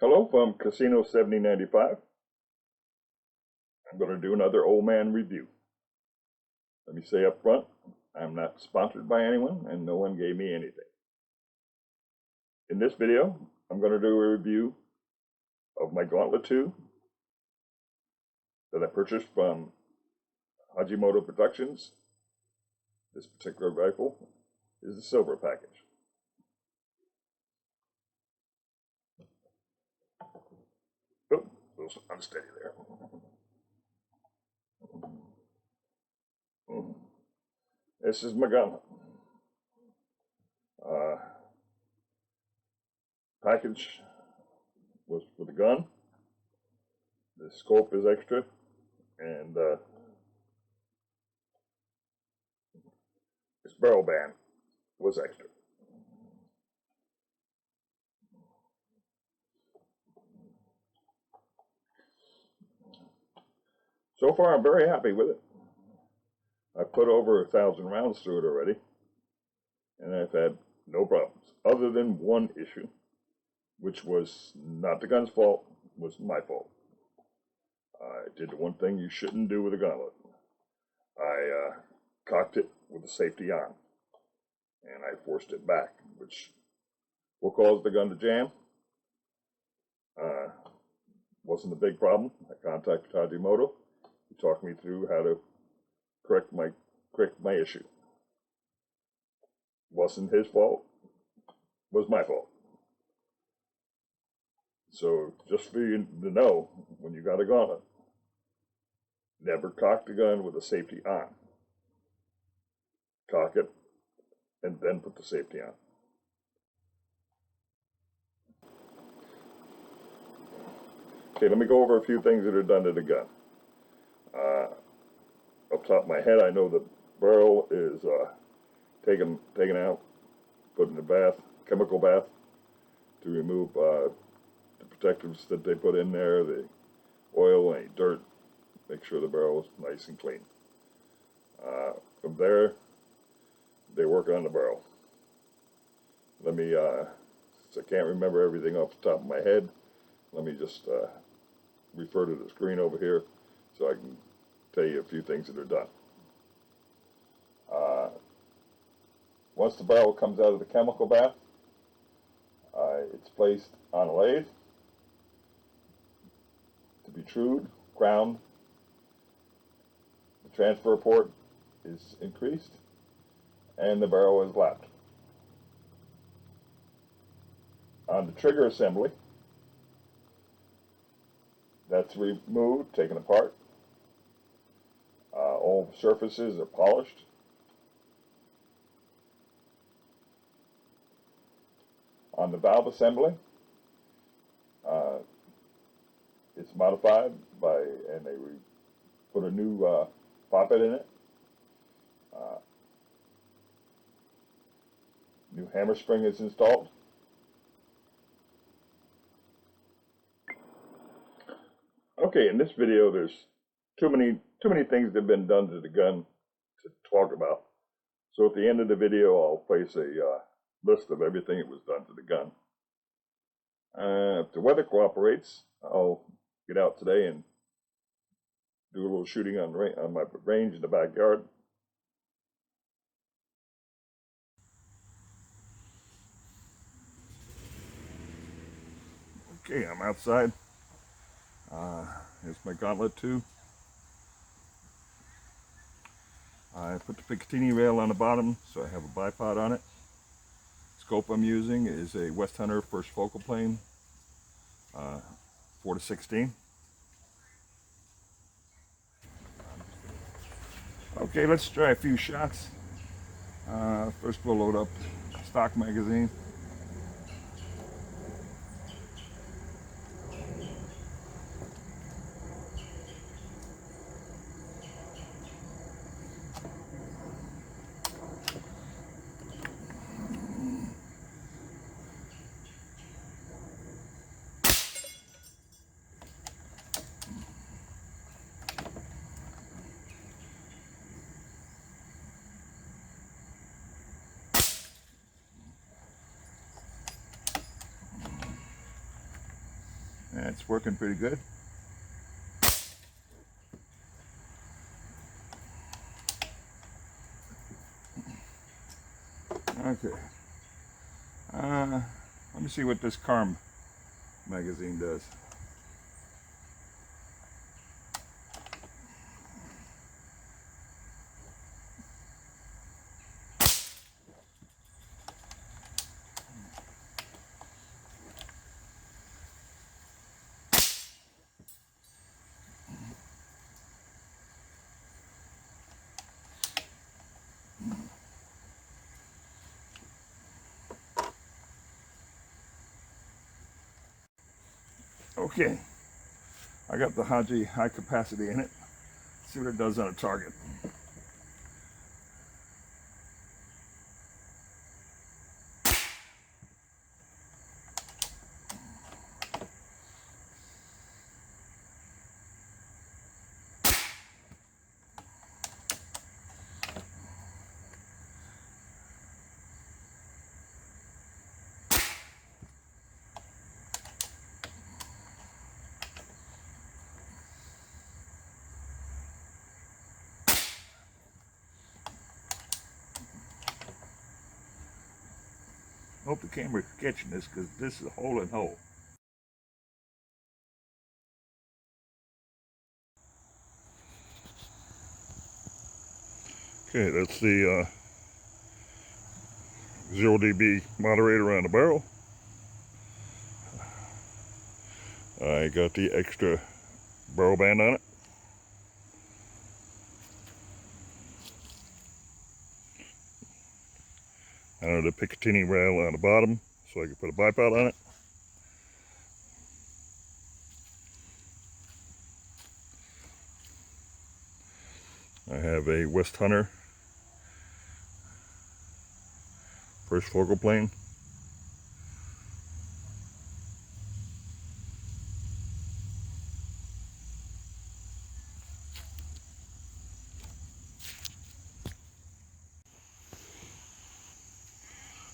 Hello from Casino 7095. I'm going to do another old man review. Let me say up front, I'm not sponsored by anyone and no one gave me anything. In this video, I'm going to do a review of my Gauntlet 2 that I purchased from Hajimoto Productions. This particular rifle is the Silver Package. Oh, a little unsteady there. This is my Gauntlet. Package was for the gun. The scope is extra, and this barrel band was extra. So far, I'm very happy with it. I've put over 1,000 rounds through it already, and I've had no problems, other than one issue, which was not the gun's fault, was my fault. I did the one thing you shouldn't do with a Gauntlet. I cocked it with the safety on, and I forced it back, which will cause the gun to jam. Wasn't a big problem. I contacted Hajimoto. He talked me through how to correct my issue. Wasn't his fault, was my fault. So just for you to know, when you got a Gauntlet, never cock the gun with the safety on. Cock it and then put the safety on. Okay, let me go over a few things that are done to the gun. Up top of my head, I know the barrel is taken out, put in a bath, chemical bath, to remove the protectives that they put in there, the oil, any dirt, make sure the barrel is nice and clean. From there, they work on the barrel. Let me, since I can't remember everything off the top of my head, let me just refer to the screen over here so I can tell you a few things that are done. Once the barrel comes out of the chemical bath, it's placed on a lathe to be trued, ground. The transfer port is increased, and the barrel is lapped. On the trigger assembly, that's removed, taken apart. All surfaces are polished. On the valve assembly, it's modified and they put a new poppet in it. New hammer spring is installed. Okay, in this video, there's too many things that have been done to the gun to talk about. So at the end of the video, I'll place a list of everything that was done to the gun. If the weather cooperates, I'll get out today and do a little shooting on my range in the backyard. Okay, I'm outside. Here's my Gauntlet 2. I put the Picatinny rail on the bottom, so I have a bipod on it. Scope I'm using is a West Hunter first focal plane, 4-16. Okay, let's try a few shots. First we'll load up stock magazine. it's working pretty good. Okay. Let me see what this Carm magazine does. Okay, I got the Haji high capacity in it. Let's see what it does on a target. I hope the camera's catching this because this is a hole in hole. Okay, that's the 0 dB moderator on the barrel. I got the extra barrel band on it. I know the Picatinny rail on the bottom so I can put a bipod on it. I have a West Hunter first focal plane.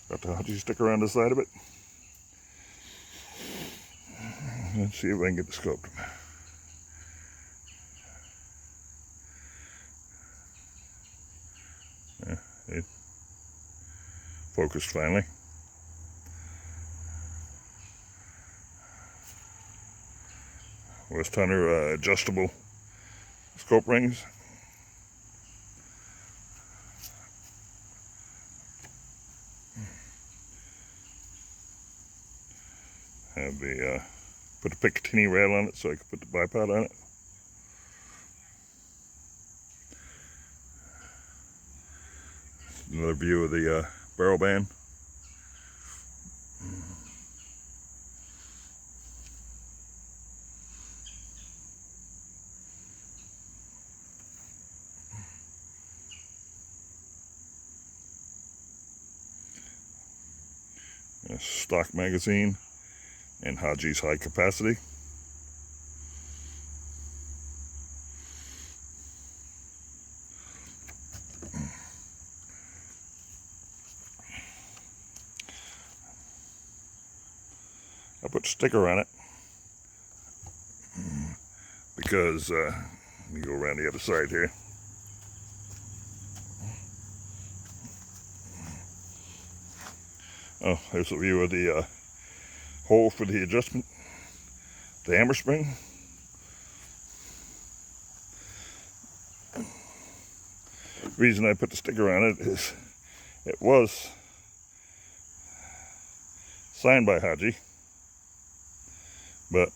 Got the Haji sticker on the side of it. Let's see if I can get the scope. Yeah, it focused finally. West Hunter adjustable scope rings. Have the put the Picatinny rail on it so I can put the bipod on it. Another view of the barrel band. A stock magazine and Haji's high capacity. I put a sticker on it because let me go around the other side here. Oh, there's a view of the hole for the adjustment, the hammer spring. The reason I put the sticker on it is it was signed by Haji, but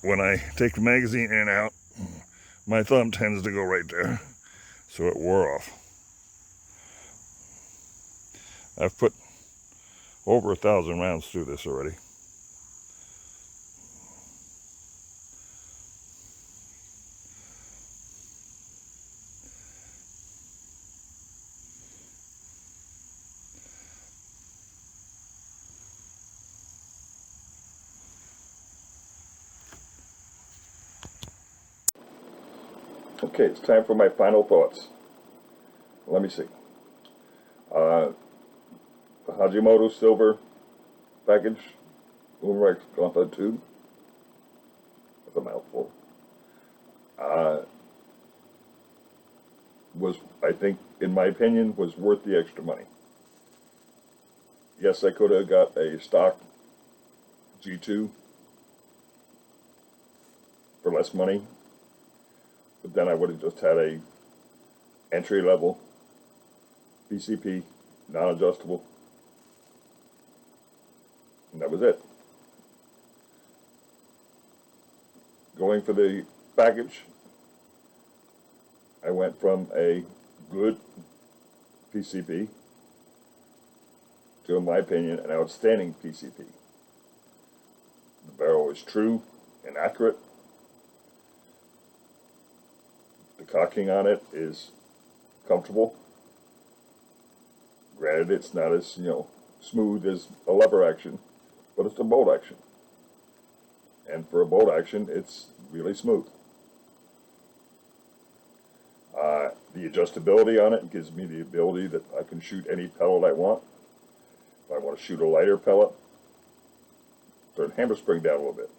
when I take the magazine in and out, my thumb tends to go right there, so it wore off. I've put over 1,000 rounds through this already. Okay, it's time for my final thoughts. Let me see. The Hajimoto Silver Package Gauntlet 2. It's a mouthful. Was, I think, in my opinion, was worth the extra money. Yes, I could have got a stock G2 for less money, but then I would have just had a entry level PCP, non-adjustable, and that was it. Going for the package, I went from a good PCP to, in my opinion, an outstanding PCP. The barrel is true and accurate. The cocking on it is comfortable. Granted, it's not as, smooth as a lever action, but it's a bolt action. And for a bolt action, it's really smooth. The adjustability on it gives me the ability that I can shoot any pellet I want. If I want to shoot a lighter pellet, turn the hammer spring down a little bit.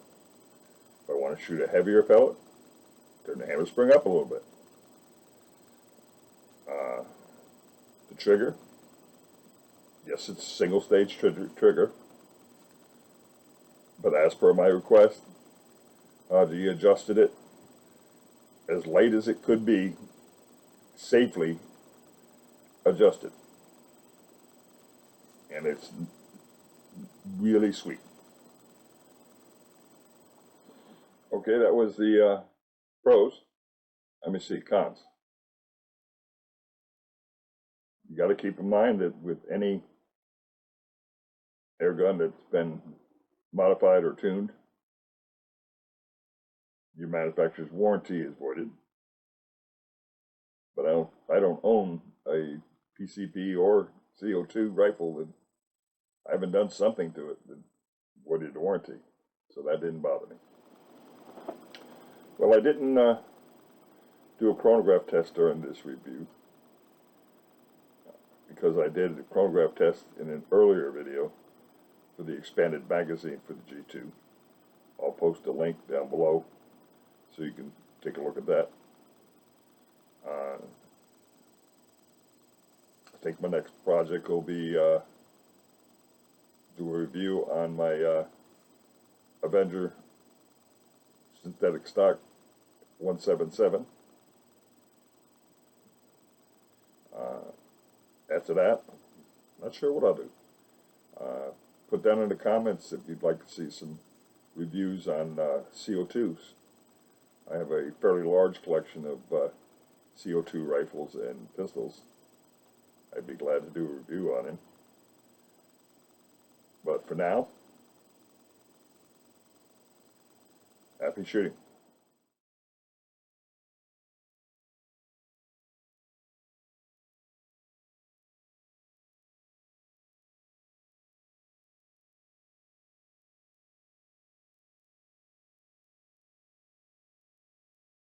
If I want to shoot a heavier pellet, turn the hammer spring up a little bit. The trigger, yes, it's a single stage trigger, but as per my request, he adjusted it as light as it could be, safely adjusted, and it's really sweet. Okay, that was the pros. Let me see, cons. You got to keep in mind that with any air gun that's been modified or tuned, your manufacturer's warranty is voided. But I don't own a PCP or CO2 rifle that I haven't done something to it that voided the warranty, so that didn't bother me. Well, I didn't do a chronograph test during this review because I did a chronograph test in an earlier video for the expanded magazine for the G2. I'll post a link down below so you can take a look at that. I think my next project will be do a review on my Avenger synthetic stock 177. After that, not sure what I'll do. Put down in the comments if you'd like to see some reviews on CO2s. I have a fairly large collection of CO2 rifles and pistols. I'd be glad to do a review on him. But for now, happy shooting.